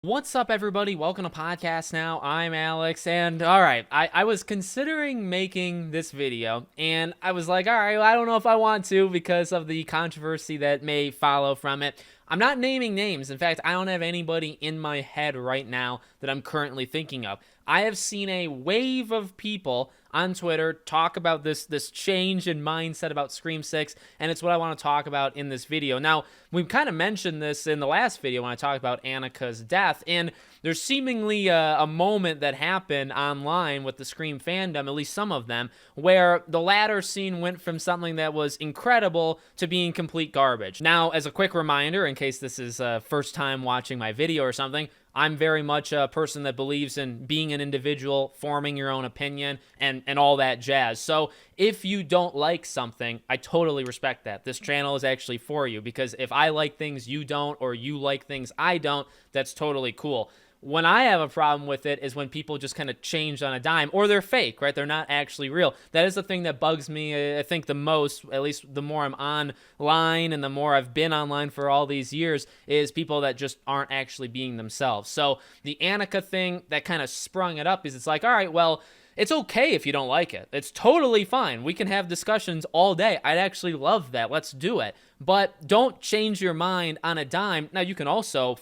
What's up, everybody? Welcome to Podcast Now. I'm Alex, and all right, I was considering making this video, and I was like, all right, well, I don't know if I want to because of the controversy that may follow from it. I'm not naming names. In fact, I don't have anybody in my head right now that I'm currently thinking of. I have seen a wave of people on Twitter talk about this change in mindset about Scream 6, and it's what I want to talk about in this video. Now, we've kind of mentioned this in the last video when I talked about Annika's death, and there's seemingly a moment that happened online with the Scream fandom, at least some of them, where the latter scene went from something that was incredible to being complete garbage. Now, as a quick reminder, in case this is first time watching my video or something, I'm very much a person that believes in being an individual, forming your own opinion, and all that jazz. So if you don't like something, I totally respect that. This channel is actually for you, because if I like things you don't, or you like things I don't, that's totally cool. When I have a problem with it is when people just kind of change on a dime, or they're fake, right? They're not actually real. That is the thing that bugs me, I think, the most, at least the more I'm online and the more I've been online for all these years, is people that just aren't actually being themselves. So the Annika thing that kind of sprung it up is, it's like, all right, well, it's okay if you don't like it. It's totally fine. We can have discussions all day. I'd actually love that. Let's do it. But don't change your mind on a dime. Now, you can also,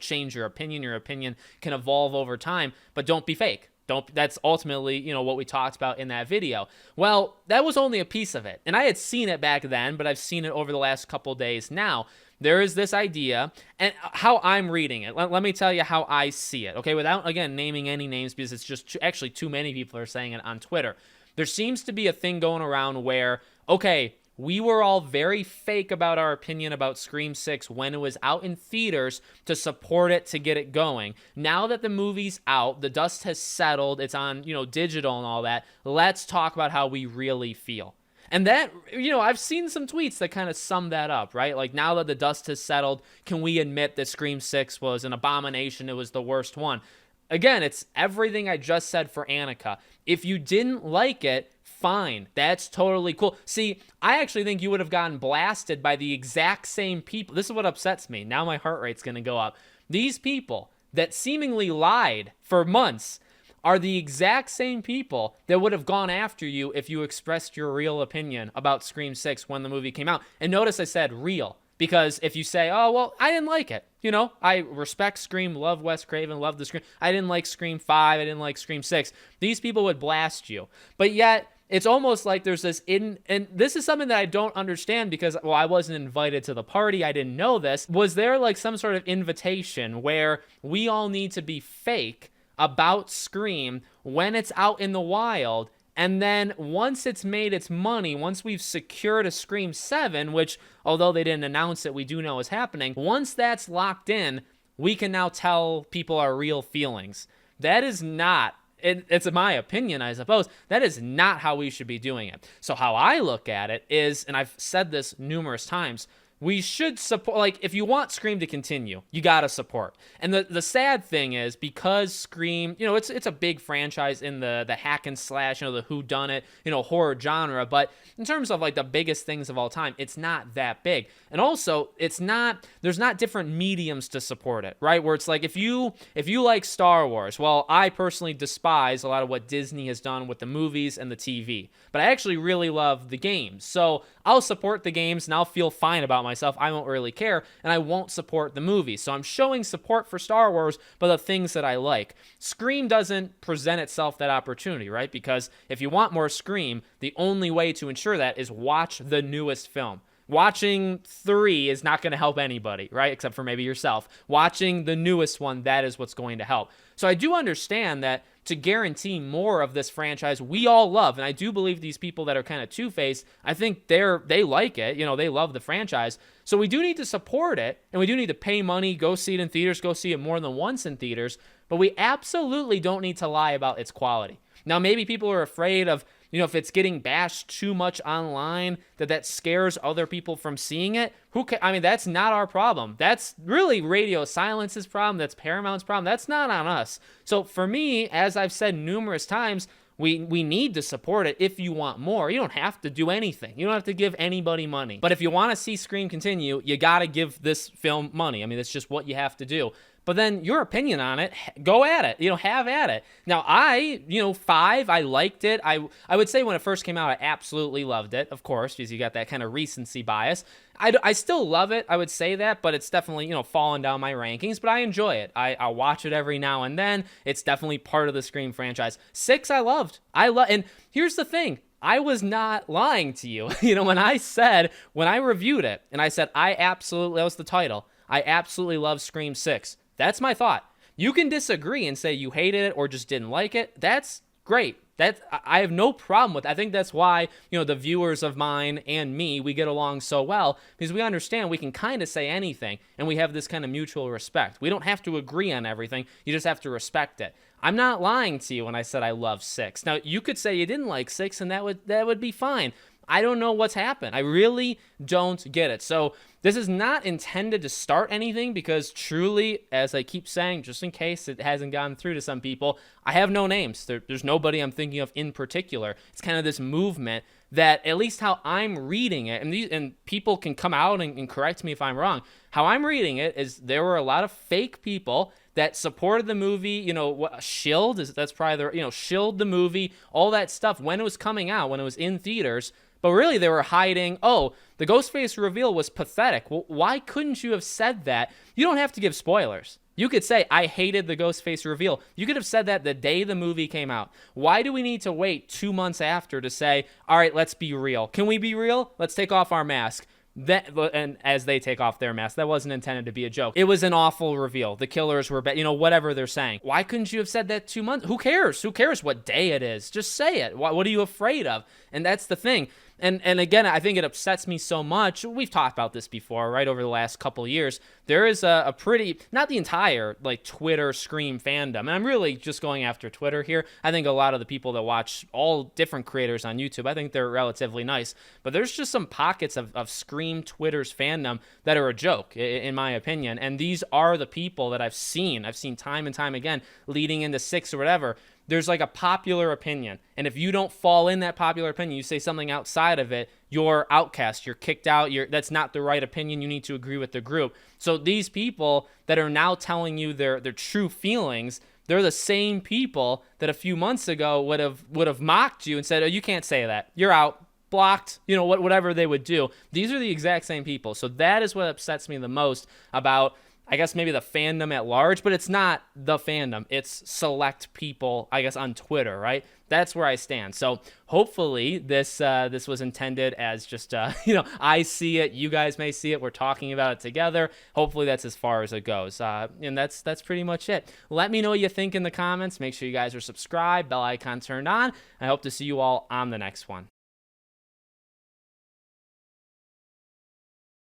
change your opinion. Your opinion can evolve over time, but don't be fake. That's ultimately, what we talked about in that video. Well, that was only a piece of it. And I had seen it back then, but I've seen it over the last couple days now. There is this idea, and how I'm reading it. Let me tell you how I see it, okay? Without, again, naming any names, because it's just actually too many people are saying it on Twitter. There seems to be a thing going around where, okay, we were all very fake about our opinion about Scream 6 when it was out in theaters to support it, to get it going. Now that the movie's out, the dust has settled, it's on, digital and all that, let's talk about how we really feel. And that, I've seen some tweets that kind of sum that up, right? Like, now that the dust has settled, can we admit that Scream 6 was an abomination? It was the worst one. Again, it's everything I just said for Annika. If you didn't like it, fine. That's totally cool. See, I actually think you would have gotten blasted by the exact same people. This is what upsets me. Now my heart rate's going to go up. These people that seemingly lied for months are the exact same people that would have gone after you if you expressed your real opinion about Scream 6 when the movie came out. And notice I said real, because if you say, oh, well, I didn't like it. I respect Scream, love Wes Craven, love the Scream. I didn't like Scream 5, I didn't like Scream 6. These people would blast you. But yet, it's almost like there's this and this is something that I don't understand, because, well, I wasn't invited to the party. I didn't know this. Was there like some sort of invitation where we all need to be fake about Scream when it's out in the wild, and then once it's made its money, once we've secured a Scream 7, which, although they didn't announce it, we do know is happening, once that's locked in, we can now tell people our real feelings. That is not, it's my opinion, I suppose, that is not how we should be doing it. So how I look at it is, and I've said this numerous times, we should support, like, if you want Scream to continue, you gotta support. And the sad thing is, because Scream, it's a big franchise in the hack and slash, the whodunit, horror genre, but in terms of, like, the biggest things of all time, it's not that big. And also, there's not different mediums to support it, right? Where it's like, if you like Star Wars, well, I personally despise a lot of what Disney has done with the movies and the TV, but I actually really love the games. So I'll support the games and I'll feel fine about myself. I won't really care, and I won't support the movies. So I'm showing support for Star Wars, but the things that I like. Scream doesn't present itself that opportunity, right? Because if you want more Scream, the only way to ensure that is watch the newest film. Watching 3 is not going to help anybody, right? Except for maybe yourself. Watching the newest one, that is what's going to help. So I do understand that to guarantee more of this franchise we all love, and I do believe these people that are kind of two-faced, I think they like it, they love the franchise. So we do need to support it, and we do need to pay money, go see it in theaters, go see it more than once in theaters, but we absolutely don't need to lie about its quality. Now, maybe people are afraid of, if it's getting bashed too much online, that scares other people from seeing it. That's not our problem. That's really Radio Silence's problem. That's Paramount's problem. That's not on us. So for me, as I've said numerous times, we need to support it if you want more. You don't have to do anything. You don't have to give anybody money. But if you want to see Scream continue, you got to give this film money. That's just what you have to do. But then your opinion on it, go at it, have at it. Now 5, I liked it. I would say when it first came out, I absolutely loved it, of course, because you got that kind of recency bias. I still love it, I would say that, but it's definitely, fallen down my rankings, but I enjoy it. I'll watch it every now and then. It's definitely part of the Scream franchise. 6, I loved. And here's the thing. I was not lying to you. When I reviewed it, and I said, that was the title, I absolutely love Scream 6. That's my thought. You can disagree and say you hated it or just didn't like it. That's great. I have no problem with it. I think that's why, the viewers of mine and me, we get along so well, because we understand we can kind of say anything, and we have this kind of mutual respect. We don't have to agree on everything. You just have to respect it. I'm not lying to you when I said I love 6. Now, you could say you didn't like 6, and that would be fine. I don't know what's happened. I really don't get it. So this is not intended to start anything, because truly, as I keep saying, just in case it hasn't gotten through to some people, I have no names. There's nobody I'm thinking of in particular. It's kind of this movement that, at least how I'm reading it, and people can come out and correct me if I'm wrong, how I'm reading it is there were a lot of fake people that supported the movie, that's probably shilled the movie, all that stuff when it was coming out, when it was in theaters. But really, they were hiding, the Ghostface reveal was pathetic. Well, why couldn't you have said that? You don't have to give spoilers. You could say, I hated the Ghostface reveal. You could have said that the day the movie came out. Why do we need to wait 2 months after to say, all right, let's be real? Can we be real? Let's take off our mask. And as they take off their mask, that wasn't intended to be a joke. It was an awful reveal. The killers were bad, whatever they're saying. Why couldn't you have said that 2 months? Who cares? Who cares what day it is? Just say it. What are you afraid of? And that's the thing. And again, I think it upsets me so much. We've talked about this before, right? Over the last couple of years, there is a pretty, not the entire Twitter Scream fandom. And I'm really just going after Twitter here. I think a lot of the people that watch all different creators on YouTube, I think they're relatively nice. But there's just some pockets of Scream Twitter's fandom that are a joke, in my opinion. And these are the people that I've seen time and time again leading into 6 or whatever. There's a popular opinion. And if you don't fall in that popular opinion, you say something outside of it, you're outcast, you're kicked out, that's not the right opinion, you need to agree with the group. So these people that are now telling you their true feelings, they're the same people that a few months ago would have mocked you and said, oh, you can't say that, you're out, blocked, whatever they would do. These are the exact same people. So that is what upsets me the most about, I guess, maybe the fandom at large, but it's not the fandom. It's select people, I guess, on Twitter, right? That's where I stand. So hopefully this was intended as just, I see it, you guys may see it, we're talking about it together. Hopefully that's as far as it goes. And that's pretty much it. Let me know what you think in the comments. Make sure you guys are subscribed, bell icon turned on. I hope to see you all on the next one.